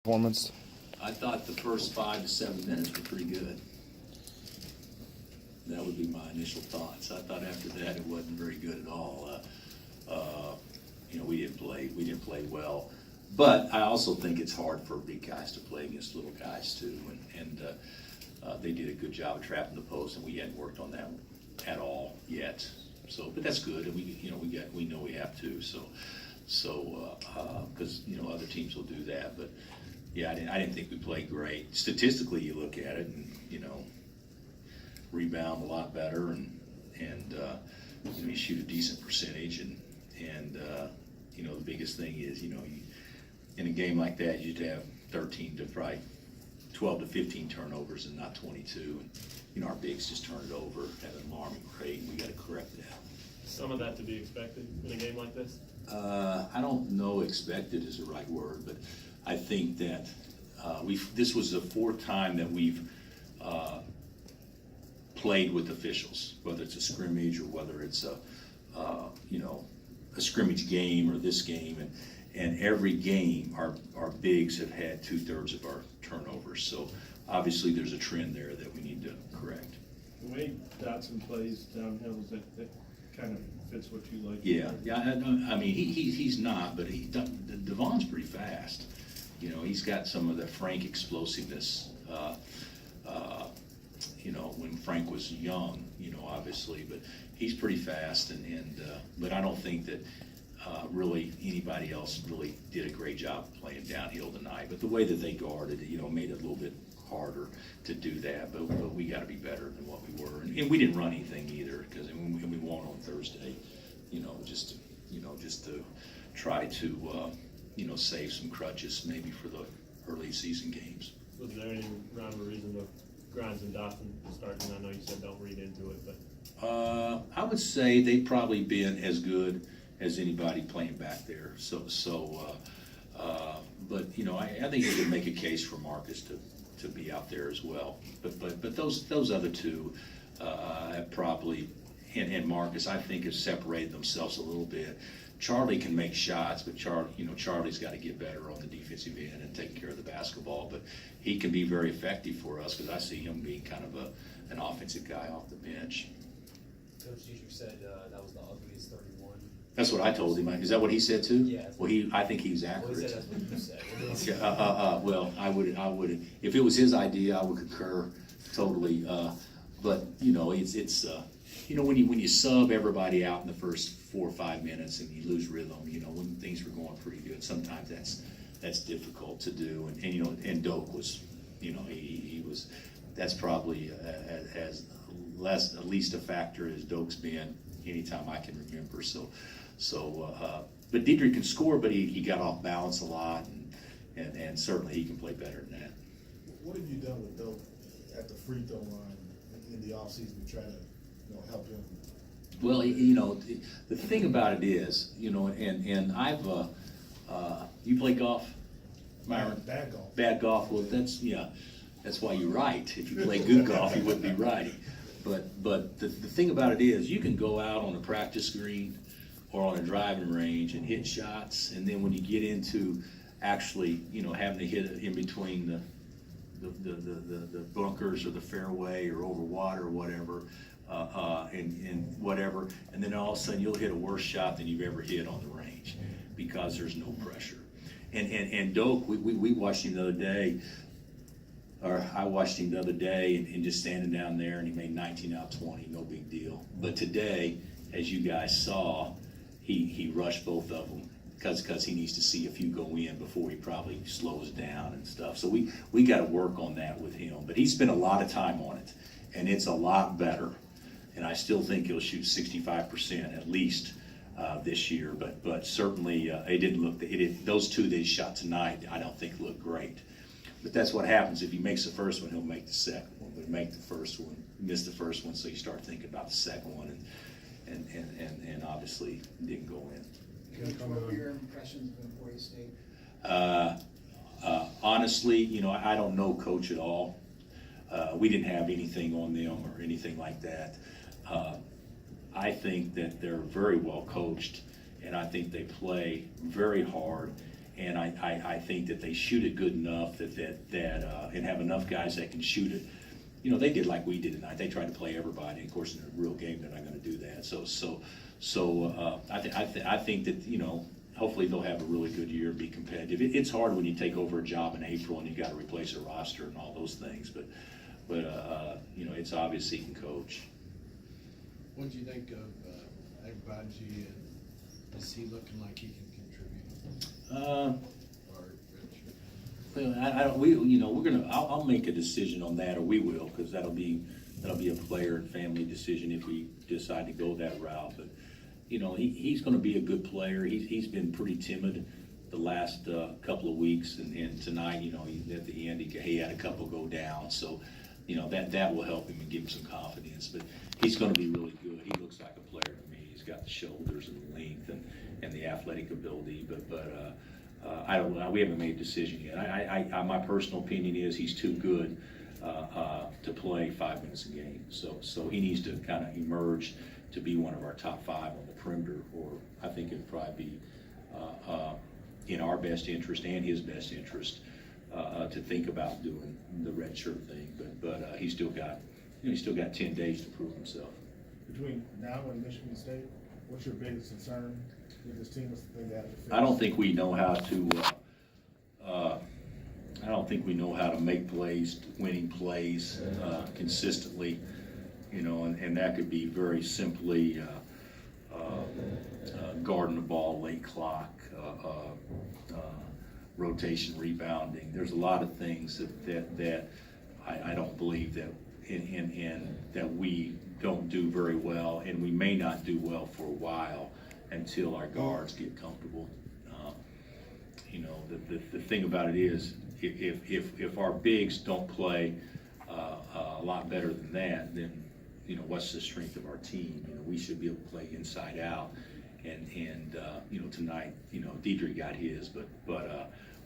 Performance. I thought the first 5 to 7 minutes were pretty good. That would be my initial thoughts. I thought after that it wasn't very good at all. We didn't play well. But I also think it's hard for big guys to play against little guys too. And they did a good job of trapping the post, and we hadn't worked on that at all yet. So, but that's good, and we know we have to. Because other teams will do that, but. Yeah, I didn't think we played great. Statistically, you look at it, and rebound a lot better, and you shoot a decent percentage, and the biggest thing is in a game like that you'd have 13 to probably 12 to 15 turnovers and not 22, and our bigs just turn it over at an alarming rate. We got to correct that. Some of that to be expected in a game like this? I don't know expected is the right word, but I think that this was the fourth time that we've played with officials, whether it's a scrimmage or whether it's a scrimmage game or this game, and every game our bigs have had 2/3 of our turnovers. So obviously there's a trend there that we need to correct. The way Dotson plays downhill, that kind of fits what you like. Yeah. I mean he's not, but Devon's pretty fast. He's got some of the Frank explosiveness. When Frank was young, obviously, but he's pretty fast, but I don't think that really anybody else really did a great job playing downhill tonight. But the way that they guarded it, made it a little bit harder to do that. But we got to be better than what we were, and we didn't run anything either, and we won't on Thursday. Just to try to. Save some crutches maybe for the early season games. Was there any rhyme or reason to Grimes and Dotson starting? I know you said don't read into it, but I would say they've probably been as good as anybody playing back there. But I think you could make a case for Marcus to be out there as well. But those other two have probably and Marcus I think have separated themselves a little bit. Charlie can make shots, but Charlie's got to get better on the defensive end and taking care of the basketball. But he can be very effective for us because I see him being kind of an offensive guy off the bench. Coach Dietrich said that was the ugliest 31. That's what I told him. Is that what he said too? Yeah. Well, I think he's accurate. Well, he said that's what you said. Well, I would. If it was his idea, I would concur totally. But it's when you sub everybody out in the first 4 or 5 minutes and you lose rhythm, when things were going pretty good, sometimes that's difficult to do. And Doak was, he was. That's probably at least a factor as Doak's been anytime I can remember. But Dietrich can score, but he got off balance a lot, and certainly he can play better than that. What have you done with Doak at the free throw line in the offseason to try to help him? Well, the thing about it is, and I've, you play golf, Myron? Bad golf. Bad golf. Well, that's why you write. If you play good golf, you wouldn't be writing. But the thing about it is, you can go out on a practice green or on a driving range and hit shots, and then when you get into actually, having to hit it in between the bunkers or the fairway or over water or whatever, and whatever, and then all of a sudden you'll hit a worse shot than you've ever hit on the range because there's no pressure. And Doak, we watched him the other day, or I watched him the other day, and just standing down there, and he made 19 out of 20, no big deal. But today, as you guys saw, he rushed both of them because he needs to see a few go in before he probably slows down and stuff. So we got to work on that with him. But he spent a lot of time on it, and it's a lot better. And I still think he'll shoot 65% at least this year. But certainly it didn't look. Those two they shot tonight, I don't think looked great. But that's what happens. If he makes the first one, he'll make the second one. But make the first one, miss the first one, so you start thinking about the second one, and obviously didn't go in. What were your impressions of Emporia State? Honestly, I don't know Coach at all. We didn't have anything on them or anything like that. I think that they're very well coached, and I think they play very hard. And I think that they shoot it good enough and have enough guys that can shoot it. You know, they did like we did tonight. They tried to play everybody. Of course, in a real game, they're not gonna do that. I think that, you know, hopefully they'll have a really good year, be competitive. It's hard when you take over a job in April and you gotta replace a roster and all those things, but you know, it's obvious he can coach. What do you think of Agbaji, and is he looking like he can contribute? Or Well, I don't, I'll make a decision on that, or we will, because that'll be a player and family decision if we decide to go that route. But, you know, he's gonna be a good player. He's been pretty timid the last couple of weeks, and tonight, you know, at the end, he had a couple go down. So, you know, that will help him and give him some confidence. But he's gonna be really good. He looks like a player to me. He's got the shoulders and the length and the athletic ability, but I don't know. We haven't made a decision yet. My personal opinion is he's too good to play 5 minutes a game. So he needs to kind of emerge to be one of our top 5 on the perimeter, or I think it'd probably be in our best interest and his best interest to think about doing the red shirt thing. But he's still got 10 days to prove himself. Between now and Michigan State, what's your biggest concern with this team? What's the thing they have to fix? I don't think we know how to. I don't think we know how to make plays, winning plays consistently. You know, and that could be very simply guarding the ball, late clock, rotation, rebounding. There's a lot of things that I don't believe that that we don't do very well, and we may not do well for a while until our guards get comfortable. You know, the thing about it is, if our bigs don't play a lot better than that, then, you know, what's the strength of our team? You know, we should be able to play inside out, and you know, tonight, you know, Deidre got his, but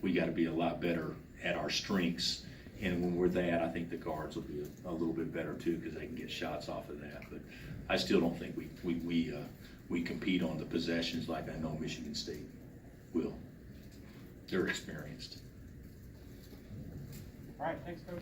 we got to be a lot better at our strengths. And when we're that, I think the guards will be a little bit better too, because they can get shots off of that. But I still don't think we compete on the possessions like I know Michigan State will. They're experienced. All right, thanks, Coach.